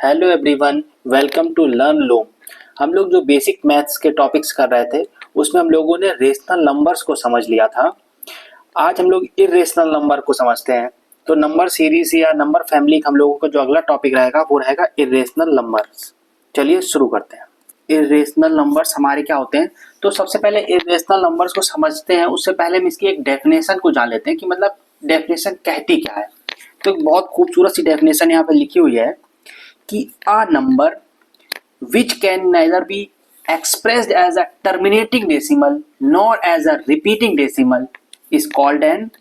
Hello everyone, welcome to learn लो। हम लोग जो बेसिक मैथ्स के टॉपिक्स कर रहे थे उसमें हम लोगों ने रेशनल नंबर्स को समझ लिया था। आज हम लोग इर्रेशनल नंबर को समझते हैं। तो नंबर सीरीज या नंबर फैमिली हम लोगों का जो अगला टॉपिक रहेगा वो रहेगा इर्रेशनल नंबर्स। चलिए शुरू करते हैं। इर्रेशनल नंबर्स हमारे क्या होते हैं? तो सबसे पहले इर्रेशनल नंबर्स को समझते हैं, उससे पहले हम इसकी एक डेफिनेशन को जान लेते हैं कि मतलब डेफिनेशन कहती क्या है। तो एक बहुत खूबसूरत सी डेफिनेशन यहाँ पे लिखी हुई है कि a number which can neither be expressed as a terminating decimal nor as a repeating decimal is called an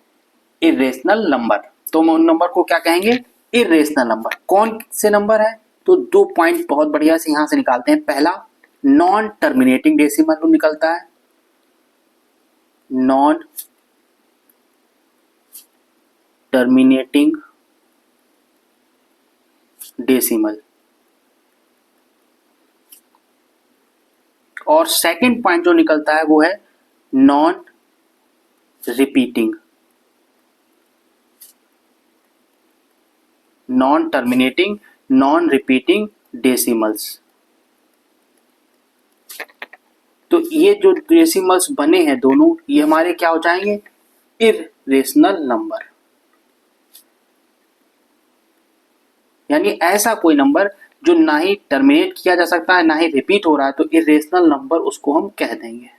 irrational number। तो हम उन नंबर को क्या कहेंगे? Irrational number. कौन से नंबर है? तो दो पॉइंट बहुत बढ़िया से यहां से निकालते हैं। पहला, नॉन टर्मिनेटिंग डेसिमल निकलता है, नॉन टर्मिनेटिंग डेसिमल। और सेकंड पॉइंट जो निकलता है वो है non repeating, non terminating, non repeating decimals. तो ये जो डेसिमल्स बने हैं दोनों, ये हमारे क्या हो जाएंगे? Irrational number. यानी ऐसा कोई नंबर जो ना ही टर्मिनेट किया जा सकता है ना ही रिपीट हो रहा है, तो इर्रेशनल नंबर उसको हम कह देंगे।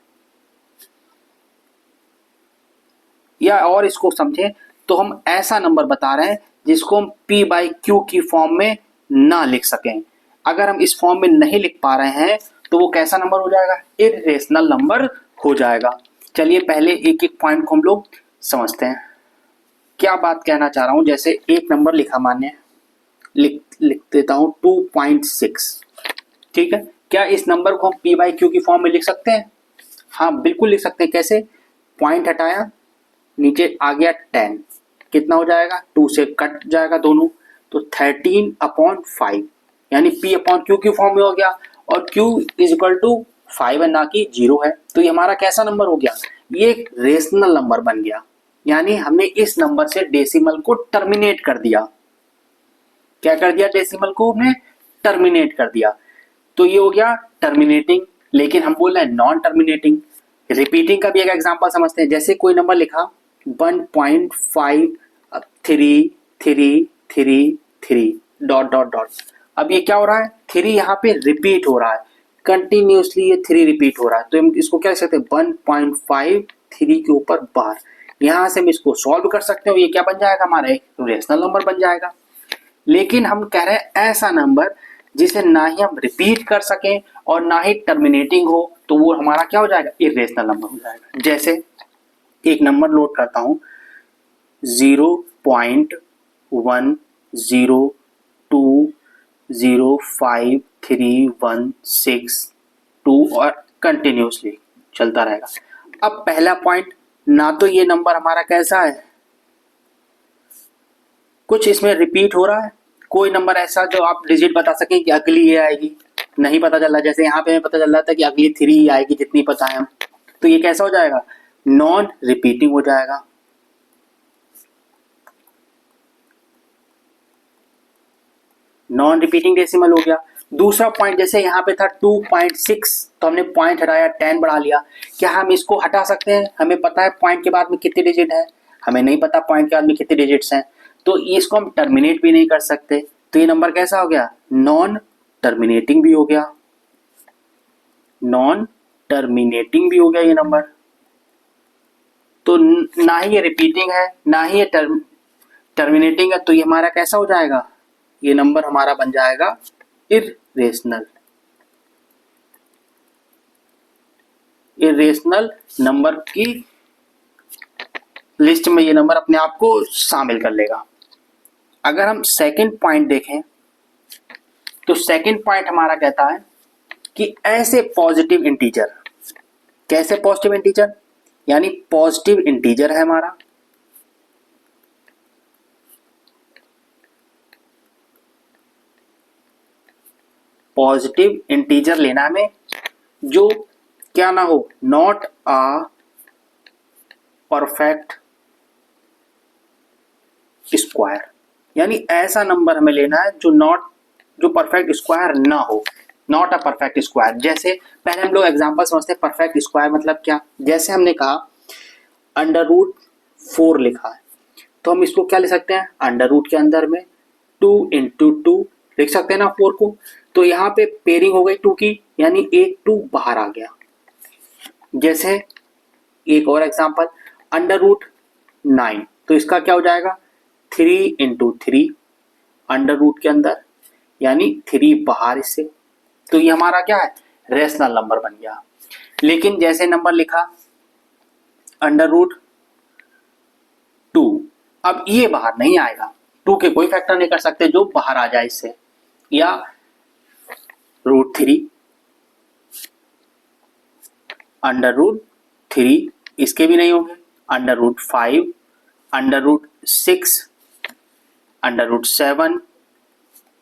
या और इसको समझें तो हम ऐसा नंबर बता रहे हैं जिसको हम p बाई क्यू की फॉर्म में ना लिख सकें। अगर हम इस फॉर्म में नहीं लिख पा रहे हैं तो वो कैसा नंबर हो जाएगा? इर्रेशनल नंबर हो जाएगा। चलिए पहले एक एक पॉइंट को हम लोग समझते हैं। क्या बात कहना चाह रहा हूं, जैसे एक नंबर लिखा, मान्य लिख देता हूं 2.6। ठीक है, क्या इस नंबर को हम p बाई क्यू की फॉर्म में लिख सकते हैं? हाँ बिल्कुल लिख सकते हैं। कैसे? पॉइंट हटाया, नीचे आ गया 10, कितना हो जाएगा? 2 से कट जाएगा दोनों, तो 13/5 यानी p अपॉन क्यू की फॉर्म में हो गया। और q इज इक्वल टू 5 है ना कि 0 है। तो ये हमारा कैसा नंबर हो गया? ये एक रेशनल नंबर बन गया। यानी हमने इस नंबर से डेसिमल को टर्मिनेट कर दिया। क्या कर दिया? डेसिमल को हमने टर्मिनेट कर दिया। तो ये हो गया टर्मिनेटिंग। लेकिन हम बोल रहे हैं नॉन टर्मिनेटिंग। रिपीटिंग का भी एक एग्जांपल समझते हैं। जैसे कोई नंबर लिखा 1.533333 डॉट डॉट डॉट। अब ये क्या हो रहा है? 3 यहाँ पे रिपीट हो रहा है, कंटिन्यूसली ये 3 रिपीट हो रहा है। तो हम इसको क्या लिख सकते हैं? 1.53 के ऊपर बार। यहां से हम इसको सॉल्व कर सकते हो। ये क्या बन जाएगा? हमारा एक रेशनल नंबर बन जाएगा। लेकिन हम कह रहे हैं ऐसा नंबर जिसे ना ही हम रिपीट कर सकें और ना ही टर्मिनेटिंग हो, तो वो हमारा क्या हो जाएगा? इर्रेशनल नंबर हो जाएगा। जैसे एक नंबर नोट करता हूं, 0.102053162 और कंटिन्यूसली चलता रहेगा। अब पहला पॉइंट, ना तो ये नंबर हमारा कैसा है, कुछ इसमें रिपीट हो रहा है। कोई नंबर ऐसा जो आप डिजिट बता सकें कि अगली ये आएगी, नहीं पता चल रहा। जैसे यहाँ पे हमें पता चल रहा था कि अगली 3 आएगी जितनी पता है हम, तो ये कैसा हो जाएगा? नॉन रिपीटिंग हो जाएगा। नॉन रिपीटिंग डेसिमल हो गया। दूसरा पॉइंट, जैसे यहाँ पे था 2.6, तो हमने पॉइंट हटाया, 10 बढ़ा लिया। क्या हम इसको हटा सकते हैं? हमें पता है पॉइंट के बाद में कितने डिजिट है, हमें नहीं पता पॉइंट के बाद में कितने डिजिट्स हैं, तो इसको हम टर्मिनेट भी नहीं कर सकते। तो ये नंबर कैसा हो गया? नॉन टर्मिनेटिंग भी हो गया। नॉन टर्मिनेटिंग भी हो गया ये नंबर। तो ना ही ये रिपीटिंग है ना ही ये टर्मिनेटिंग है, तो ये हमारा कैसा हो जाएगा? ये नंबर हमारा बन जाएगा इर्रेशनल। इर्रेशनल नंबर की लिस्ट में ये नंबर अपने आप को शामिल कर लेगा। अगर हम सेकंड पॉइंट देखें तो सेकंड पॉइंट हमारा कहता है कि ऐसे पॉजिटिव इंटीजर, कैसे पॉजिटिव इंटीजर? यानी पॉजिटिव इंटीजर है हमारा, पॉजिटिव इंटीजर लेना में जो क्या ना हो, नॉट अ परफेक्ट स्क्वायर। यानी ऐसा नंबर हमें लेना है जो नॉट जो परफेक्ट स्क्वायर ना हो, नॉट अ परफेक्ट स्क्वायर। जैसे पहले हम लोग एग्जांपल समझते हैं परफेक्ट स्क्वायर मतलब क्या। जैसे हमने कहा अंडर रूट 4 लिखा है, तो हम इसको क्या लिख सकते हैं, अंडर रूट के अंदर में 2 इंटू 2 लिख सकते हैं ना 4 को। तो यहाँ पे पेयरिंग हो गई 2 की, यानी एक 2 बाहर आ गया। जैसे एक और एग्जांपल अंडर रूट 9, तो इसका क्या हो जाएगा 3 इंटू 3 अंडर रूट के अंदर, यानी 3 बाहर इससे। तो ये हमारा क्या है, रेशनल नंबर बन गया। लेकिन जैसे नंबर लिखा अंडर रूट 2, अब ये बाहर नहीं आएगा, 2 के कोई फैक्टर नहीं कर सकते जो बाहर आ जाए इससे। या रूट 3 अंडर रूट 3, इसके भी नहीं होंगे। Under root 5, under root 6, under root 7,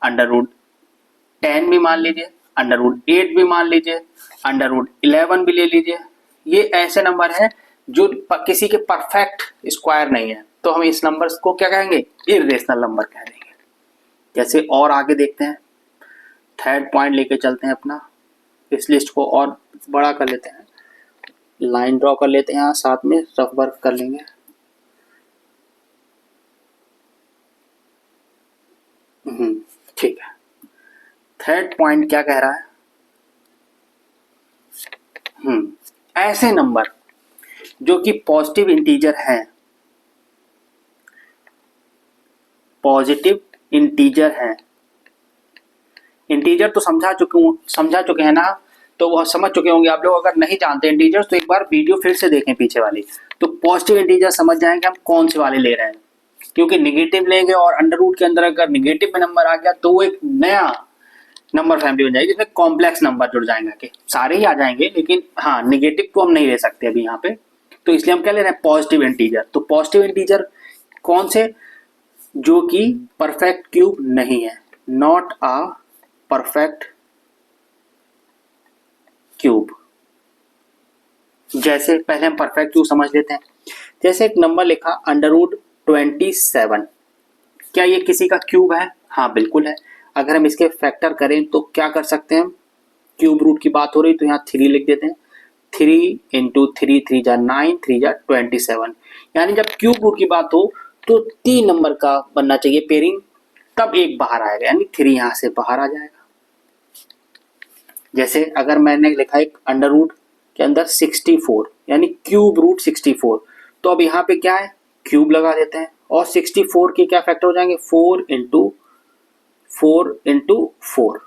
under root 10 भी मान लीजिए, अंडर रूट 8 भी मान लीजिए, अंडर रूट 11 भी ले लीजिए। ये ऐसे नंबर हैं जो किसी के परफेक्ट स्क्वायर नहीं है, तो हम इस नंबर को क्या कहेंगे, इर्रेशनल नंबर कह देंगे। जैसे और आगे देखते हैं, थर्ड पॉइंट लेके चलते हैं अपना, इस लिस्ट को और बड़ा कर लेते हैं, लाइन ड्रॉ कर लेते हैं, यहाँ साथ में रफ वर्क कर लेंगे। ठीक है, थर्ड पॉइंट क्या कह रहा है, ऐसे नंबर जो कि पॉजिटिव इंटीजर हैं, पॉजिटिव इंटीजर हैं। इंटीजर तो समझा चुके हैं ना, तो वह समझ चुके होंगे आप लोग। अगर नहीं जानते इंटीजर्स तो एक बार वीडियो फिर से देखें पीछे वाली, तो पॉजिटिव इंटीजर समझ जाएंगे हम कौन से वाले ले रहे हैं। क्योंकि निगेटिव लेंगे और अंडर रूट के अंदर अगर निगेटिव में नंबर आ गया तो वो एक नया नंबर फैमिली बन जाएगी जिसमें कॉम्प्लेक्स नंबर जुड़ जाएंगे, कि सारे ही आ जाएंगे, लेकिन हाँ निगेटिव तो हम नहीं ले सकते अभी यहाँ पे। तो इसलिए हम क्या ले रहे हैं, पॉजिटिव इंटीजर। तो पॉजिटिव इंटीजर कौन से, जो कि परफेक्ट क्यूब नहीं है, नॉट अ परफेक्ट क्यूब। जैसे पहले हम परफेक्ट क्यूब समझ लेते हैं। जैसे एक नंबर लिखा अंडर रूट 27, क्या ये किसी का क्यूब है, हाँ बिल्कुल है। अगर हम इसके फैक्टर करें तो क्या कर सकते हैं हम, क्यूब रूट की बात हो रही तो यहाँ 3 लिख देते हैं, 3 इंटू 3, 3 जा 9, 3 जा 27। यानी जब क्यूब रूट की बात हो तो 3 नंबर का बनना चाहिए पेयरिंग, तब एक बाहर आएगा, यानी 3 यहाँ से बाहर आ जाएगा। जैसे अगर मैंने लिखा एक अंडर रूट के अंदर 64, यानी क्यूब रूट 64, तो अब यहाँ पे क्या है, क्यूब लगा देते हैं, और 64 के क्या फैक्टर हो जाएंगे, 4 इंटू 4 इंटू 4,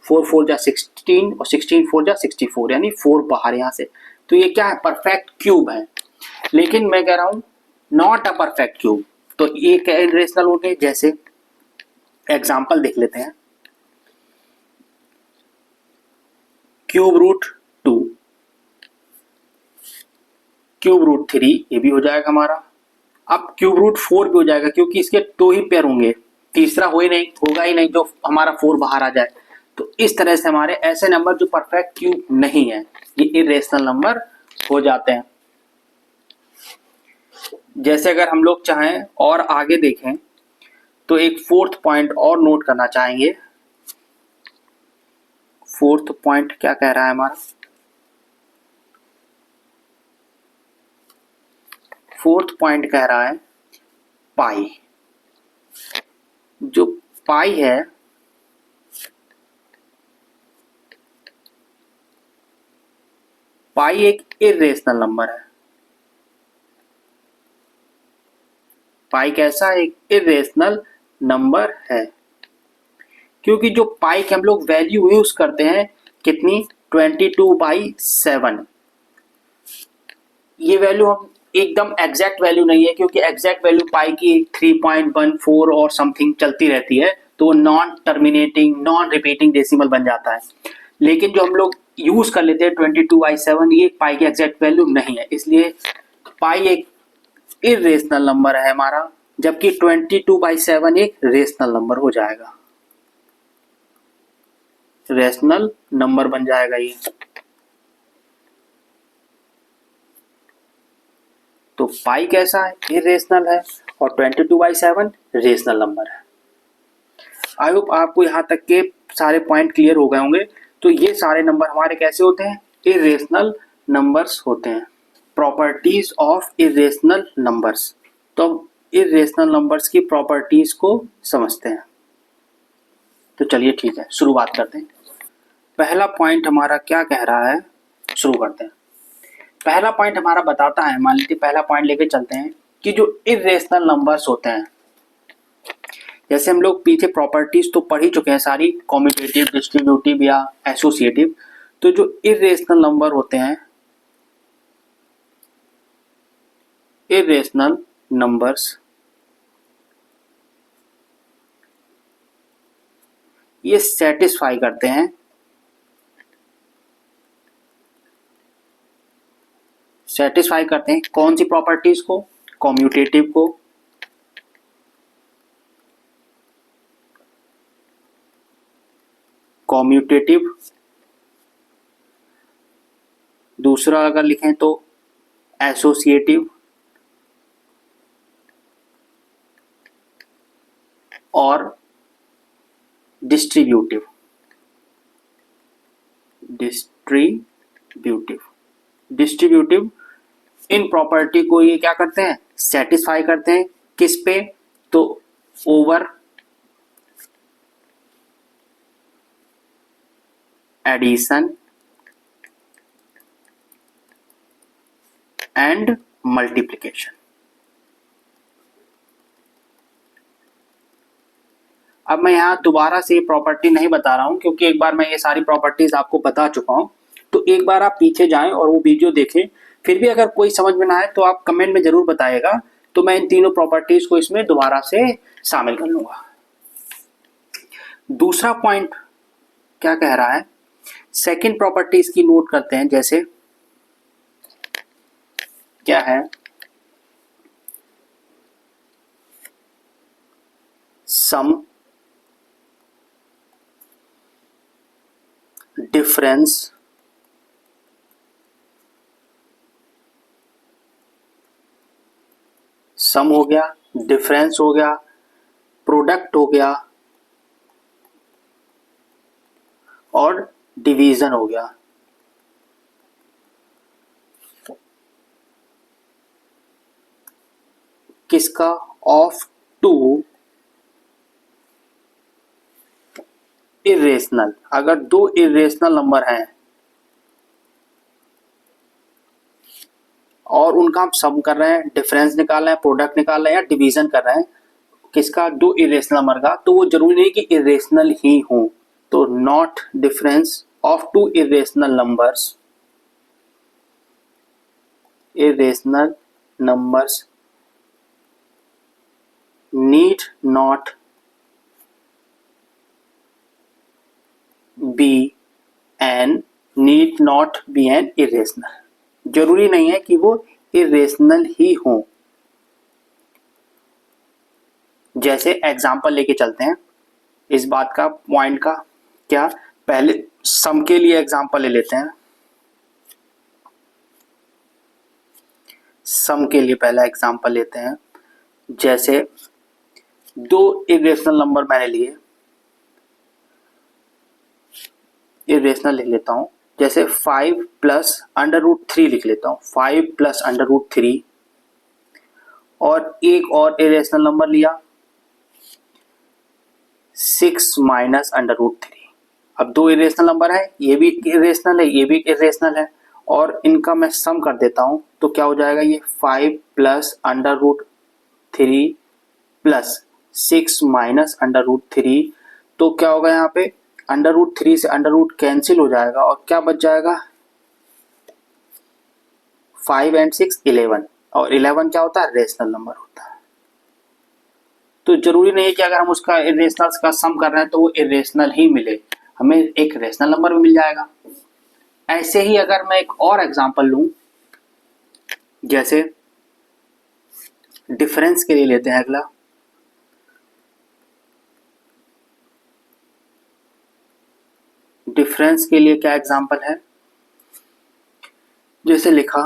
4 4 जा 16 और 16 4 जा 64, यानी 4 बाहर यहाँ से। तो ये क्या है, परफेक्ट क्यूब है। लेकिन मैं कह रहा हूं नॉट अ परफेक्ट क्यूब, तो ये क्या इरेशनल हो गए। जैसे एग्जांपल देख लेते हैं, क्यूब रूट 2, क्यूब रूट 3, ये भी हो जाएगा हमारा। अब क्यूब रूट 4 भी हो जाएगा, क्योंकि इसके 2 ही पेयर होंगे, तीसरा होगा ही नहीं जो हमारा 4 बाहर आ जाए। तो इस तरह से हमारे ऐसे नंबर जो परफेक्ट क्यूब नहीं है, ये इरेशनल नंबर हो जाते हैं। जैसे अगर हम लोग चाहें और आगे देखें तो एक फोर्थ पॉइंट और नोट करना चाहेंगे। फोर्थ पॉइंट क्या कह रहा है हमारा, फोर्थ पॉइंट कह रहा है पाई। जो पाई है, पाई एक इरेशनल नंबर है। पाई कैसा, एक इरेशनल नंबर है, क्योंकि जो पाई के हम लोग वैल्यू यूज करते हैं कितनी, 22/7। ये वैल्यू हम एकदम एग्जैक्ट वैल्यू नहीं है, क्योंकि एग्जैक्ट वैल्यू पाई की 3.14 और समथिंग चलती रहती है, तो वो non terminating non repeating decimal बन जाता है। लेकिन जो हम लोग यूज कर लेते हैं 22/7, ये पाई की एग्जैक्ट वैल्यू नहीं है, इसलिए पाई एक इरेशनल नंबर है हमारा, जबकि 22/7 एक रेशनल नंबर हो जाएगा, रेशनल नंबर बन जाएगा ये। तो पाई कैसा है, इरेशनल है, और 22/7 रेशनल नंबर है। आई होप आपको यहाँ तक के सारे पॉइंट क्लियर हो गए होंगे। तो ये सारे नंबर हमारे कैसे होते हैं, इरेशनल नंबर्स होते हैं। Properties of irrational numbers. तो इरेशनल नंबर्स की प्रॉपर्टीज को समझते हैं। तो चलिए ठीक है, शुरुआत करते हैं। पहला पॉइंट हमारा क्या कह रहा है, शुरू करते हैं। पहला पॉइंट हमारा बताता है, मान लीजिए पहला पॉइंट लेके चलते हैं कि जो इरेशनल नंबर्स होते हैं, जैसे हम लोग पीछे प्रॉपर्टीज तो पढ़ ही चुके हैं सारी, कॉम्यूटेटिव, डिस्ट्रीब्यूटिव या एसोसिएटिव। तो जो इरेशनल नंबर होते हैं, इरेशनल नंबर्स, ये सेटिस्फाई करते हैं कौन सी प्रॉपर्टीज को, कॉम्यूटेटिव को, दूसरा अगर लिखें तो एसोसिएटिव, और डिस्ट्रीब्यूटिव। इन प्रॉपर्टी को ये क्या करते हैं, सेटिस्फाई करते हैं। किस पे, तो ओवर एडिशन एंड मल्टीप्लिकेशन। अब मैं यहाँ दोबारा से ये प्रॉपर्टी नहीं बता रहा हूँ, क्योंकि एक बार मैं ये सारी प्रॉपर्टीज आपको बता चुका हूँ। तो एक बार आप पीछे जाएं और वो वीडियो देखें। फिर भी अगर कोई समझ में ना आए तो आप कमेंट में जरूर बताइएगा, तो मैं इन तीनों प्रॉपर्टीज को इसमें दोबारा से शामिल कर लूंगा। दूसरा पॉइंट क्या कह रहा है, सेकंड प्रॉपर्टीज की नोट करते हैं। जैसे क्या है, सम डिफरेंस सम हो गया, डिफरेंस हो गया, प्रोडक्ट हो गया, और डिवीजन हो गया। किसका, ऑफ टू इरेशनल। अगर दो इरेशनल नंबर हैं और उनका हम सम कर रहे हैं, डिफरेंस निकाल रहे हैं, प्रोडक्ट निकाल रहे हैं, या डिवीजन कर रहे हैं, किसका, दो इरेशनल नंबर का, तो वो जरूरी नहीं कि इरेशनल ही हो। तो not difference of two irrational numbers, irrational numbers need not be an irrational। जरूरी नहीं है कि वो इरेशनल ही हो। जैसे एग्जाम्पल लेके चलते हैं इस बात का, पॉइंट का। क्या, पहले सम के लिए एग्जाम्पल ले लेते हैं। सम के लिए पहला एग्जाम्पल लेते हैं। जैसे दो इरेशनल नंबर मैंने लिए, इरेशनल लिख लेता हूं। जैसे 5 प्लस अंडर रूट 3 लिख लेता हूं, 5 प्लस अंडर रूट 3। और एक और इरेशनल नंबर लिया, 6 माइनस अंडर रूट 3। अब दो इरेशनल नंबर है, ये भी इरेशनल है, ये भी इरेशनल है, और इनका मैं सम कर देता हूं। तो क्या हो जाएगा, ये 5 plus under root 3 plus 6 minus under root 3। तो क्या होगा, यहाँ पे अंडर रूट 3 से अंडर रूट कैंसिल हो जाएगा, और क्या बच जाएगा, 5 एंड 6 11। और 11 क्या होता है, रेशनल नंबर होता है। तो जरूरी नहीं है कि अगर हम उसका इरेशनल का सम कर रहे हैं तो वो इरेशनल ही मिले, हमें एक रेशनल नंबर भी मिल जाएगा। ऐसे ही अगर मैं एक और एग्जांपल लूं, जैसे डिफरेंस के लिए लेते हैं अगला। डिफरेंस के लिए क्या एग्जांपल है, जैसे लिखा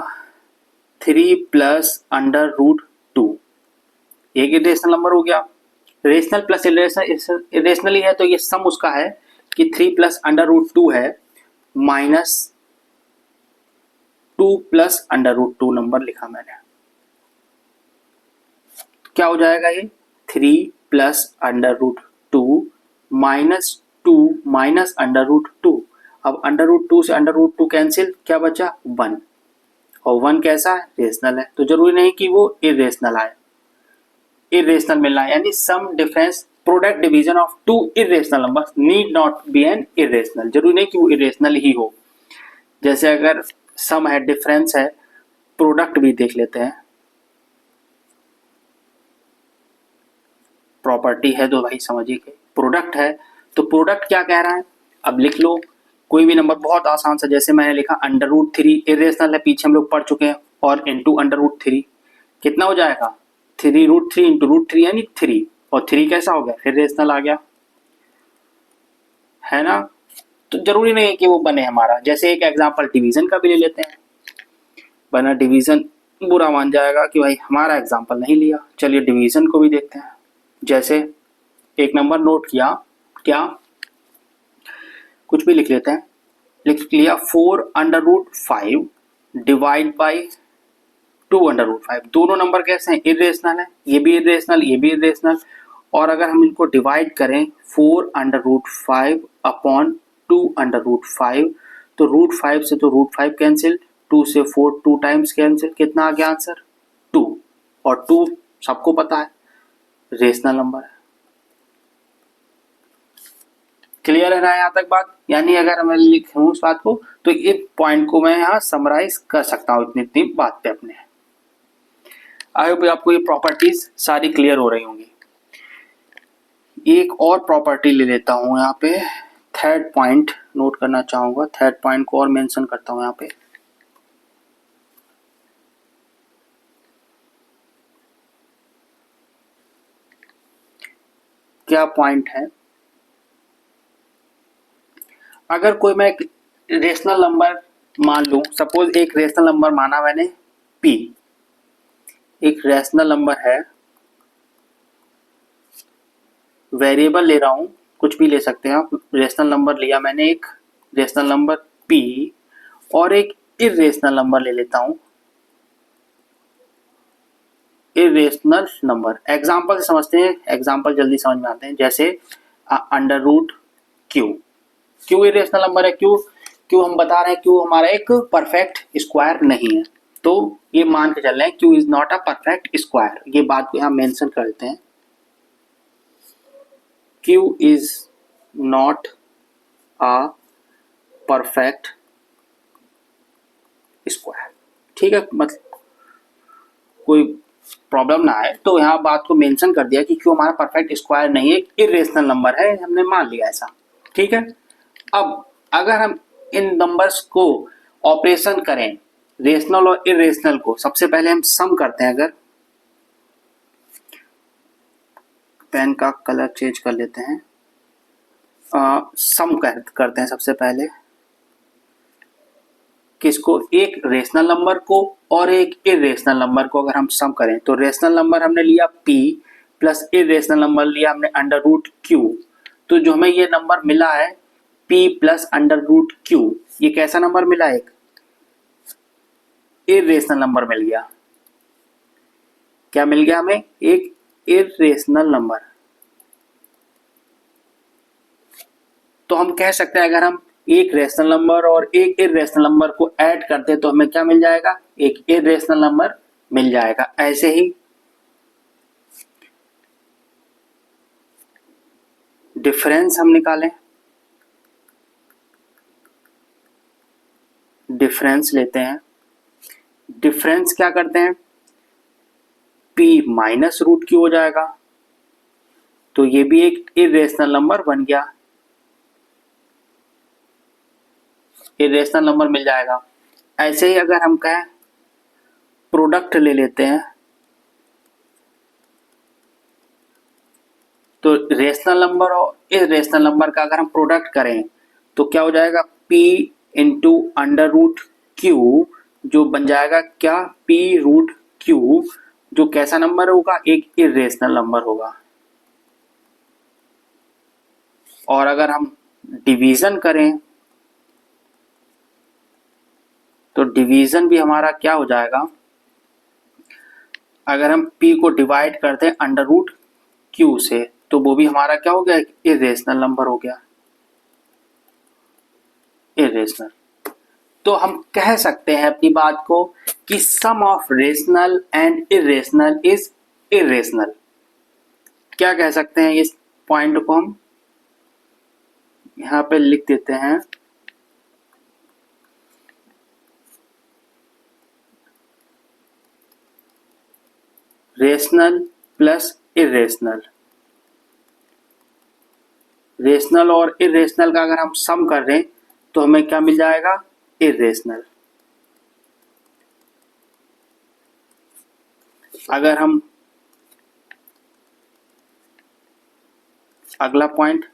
3 प्लस अंडर रूट 2, एक इरेशनल नंबर हो गया। रेशनल प्लस इरेशनल ही है, तो ये सम उसका है कि 3 प्लस अंडर रूट 2 है minus 2 plus under root 2 number लिखा मैंने। क्या हो जाएगा ये 3 plus under root 2 minus 2 minus under root 2। अब अंडर रूट 2 से अंडर रूट 2 कैंसिल, क्या बचा 1, और 1 कैसा है रेशनल है, तो जरूरी नहीं कि वो इरेशनल आए, इरेशनल मिलना है, यानी sum difference product division of two irrational numbers need not be an irrational, जरूरी नहीं कि वो इरेशनल ही हो। जैसे अगर सम है, डिफरेंस है, प्रोडक्ट भी देख लेते हैं। प्रॉपर्टी है तो भाई समझिए कि प्रोडक्ट है, तो प्रोडक्ट क्या कह रहा है, अब लिख लो कोई भी नंबर, बहुत आसान सा, जैसे मैंने लिखा अंडर रूट 3 इरेशनल है, पीछे हम लोग पढ़ चुके हैं, और इंटू अंडर रूट 3 कितना हो जाएगा 3 रूट 3 इंटू रूट 3 यानी 3, और 3 कैसा हो गया फिर रेशनल आ गया, है ना। तो जरूरी नहीं है कि वो बने हमारा। जैसे एक एग्जांपल डिवीजन का भी ले लेते हैं, वरना डिवीजन बुरा मान जाएगा कि भाई हमारा एग्जांपल नहीं लिया। चलिए डिवीजन को भी देखते हैं। जैसे एक नंबर नोट किया, क्या कुछ भी लिख लेते हैं, लिख लिया 4 under root 5 divide by 2 under root 5। दोनों नंबर कैसे हैं इरेशनल है, ये भी इरेशनल ये भी इरेशनल, और अगर हम इनको डिवाइड करें 4 under root 5 upon 2 under root 5, तो रूट 5 से तो रूट 5 कैंसिल, 2 से 4 2 टाइम्स कैंसिल, कितना आ गया आंसर 2, और 2 सबको पता है रेशनल नंबर है। क्लियर है ना यहाँ तक बात, यानी अगर मैं लिखूं उस बात को तो इस पॉइंट को मैं यहाँ समराइज कर सकता हूँ इतनी इतनी बात पे अपने। आई होप आपको ये प्रॉपर्टीज सारी क्लियर हो रही होंगी। एक और प्रॉपर्टी ले लेता हूँ यहाँ पे, थर्ड पॉइंट नोट करना चाहूंगा, थर्ड पॉइंट को और मेंशन करता हूँ यहाँ पे। क्या पॉइंट है, अगर कोई मैं एक रेशनल नंबर मान लूं, सपोज एक रेशनल नंबर माना मैंने p, एक रेशनल नंबर है, वेरिएबल ले रहा हूं, कुछ भी ले सकते हैं आप, रेशनल नंबर लिया मैंने, एक रेशनल नंबर p और एक इरेशनल नंबर ले लेता हूं, इरेशनल नंबर। एग्जांपल से समझते हैं, एग्जांपल जल्दी समझ में आते हैं। जैसे under root Q, Q irrational number है, क्यू हम बता रहे हैं क्यू हमारा एक परफेक्ट स्क्वायर नहीं है, तो ये मान के चल रहे हैं Q is not a perfect square, ये बात को यहाँ मेंशन कर देते हैं, Q is not a perfect square. ठीक है, मतलब कोई प्रॉब्लम ना आए तो यहाँ बात को मेंशन कर दिया कि क्यू हमारा परफेक्ट स्क्वायर नहीं है, इरेशनल नंबर है, हमने मान लिया ऐसा। ठीक है, अब अगर हम इन नंबर्स को ऑपरेशन करें, रेशनल और इरेशनल को, सबसे पहले हम सम करते हैं। अगर पेन का कलर चेंज कर लेते हैं, सम करते हैं सबसे पहले, किसको, एक रेशनल नंबर को और एक इरेशनल नंबर को अगर हम सम करें, तो रेशनल नंबर हमने लिया p प्लस इरेशनल नंबर लिया हमने अंडर रूट q, तो जो हमें ये नंबर मिला है p plus under root q, ये कैसा नंबर मिला, एक इरेशनल नंबर मिल गया। क्या मिल गया हमें, एक इरेशनल नंबर। तो हम कह सकते हैं अगर हम एक रेशनल नंबर और एक इरेशनल नंबर को ऐड करते तो हमें क्या मिल जाएगा, एक इरेशनल नंबर मिल जाएगा। ऐसे ही डिफरेंस हम निकालें, डिफरेंस लेते हैं, डिफरेंस क्या करते हैं, p माइनस रूट क्यू हो जाएगा, तो ये भी एक इरेशनल नंबर बन गया, इरेशनल नंबर मिल जाएगा। ऐसे ही अगर हम कहें प्रोडक्ट ले लेते हैं, तो रेशनल नंबर और इरेशनल नंबर का अगर हम प्रोडक्ट करें तो क्या हो जाएगा, p into under root Q, जो बन जाएगा क्या, p रूट क्यू, जो कैसा नंबर होगा, एक इरेशनल नंबर होगा। और अगर हम डिवीज़न करें तो डिवीज़न भी हमारा क्या हो जाएगा, अगर हम p को डिवाइड करते हैं अंडर रूट q से तो वो भी हमारा क्या हो गया, इरेशनल नंबर हो गया, इरेशनल। तो हम कह सकते हैं अपनी बात को कि sum of rational and irrational is irrational. क्या कह सकते हैं, इस पॉइंट को हम यहां पे लिख देते हैं, रेशनल प्लस इरेशनल। रेशनल और इरेशनल का अगर हम सम कर रहे हैं तो हमें क्या मिल जाएगा, इरेशनल। अगर हम अगला पॉइंट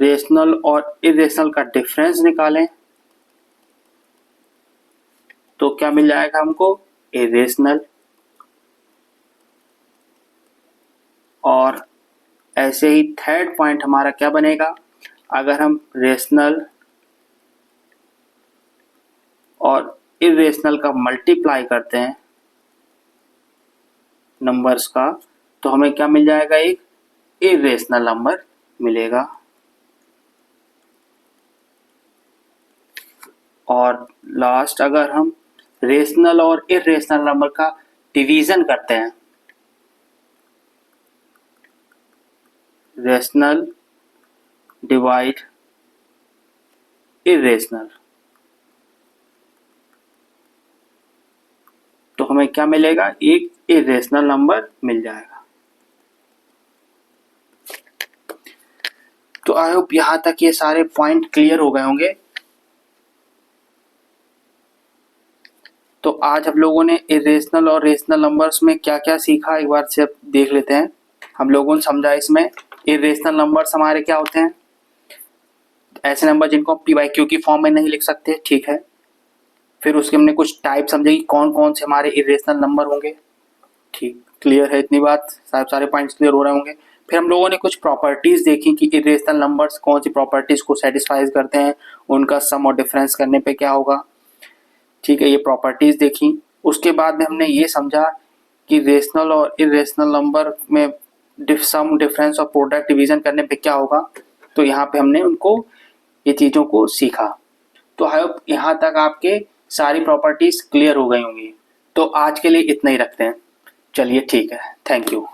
रेशनल और इरेशनल का डिफरेंस निकालें तो क्या मिल जाएगा हमको, इरेशनल। और ऐसे ही थर्ड पॉइंट हमारा क्या बनेगा, अगर हम रेशनल और इरेशनल का मल्टीप्लाई करते हैं नंबर्स का तो हमें क्या मिल जाएगा, एक इरेशनल नंबर मिलेगा। और लास्ट अगर हम रेशनल और इरेशनल नंबर का डिवीजन करते हैं, रेशनल डिवाइड इरेशनल, तो हमें क्या मिलेगा, एक इरेशनल नंबर मिल जाएगा। तो आई होप यहां तक ये सारे पॉइंट क्लियर हो गए होंगे। तो आज हम लोगों ने इरेशनल और रेशनल नंबर्स में क्या क्या सीखा, एक बार से देख लेते हैं। हम लोगों ने समझा इसमें इरेशनल नंबर्स हमारे क्या होते हैं, ऐसे नंबर जिनको हम पी बाई क्यू की फॉर्म में नहीं लिख सकते, ठीक है। फिर उसके हमने कुछ टाइप समझे कि कौन कौन से हमारे इरेशनल नंबर होंगे, ठीक, क्लियर है इतनी बात, सारे पॉइंट्स क्लियर हो रहे होंगे। फिर हम लोगों ने कुछ प्रॉपर्टीज देखी कि इरेशनल नंबर्स कौन सी प्रॉपर्टीज को सेटिस्फाई करते हैं, उनका सम और डिफरेंस करने पे क्या होगा, ठीक है, ये प्रॉपर्टीज देखी। उसके बाद में हमने ये समझा कि रेशनल और इरेशनल नंबर में सम, डिफरेंस और प्रोडक्ट डिवीजन करने पे क्या होगा, तो यहाँ पे हमने उनको ये चीज़ों को सीखा। तो आई होप यहाँ तक आपके सारी प्रॉपर्टीज क्लियर हो गई होंगी। तो आज के लिए इतना ही रखते हैं, चलिए ठीक है, थैंक यू।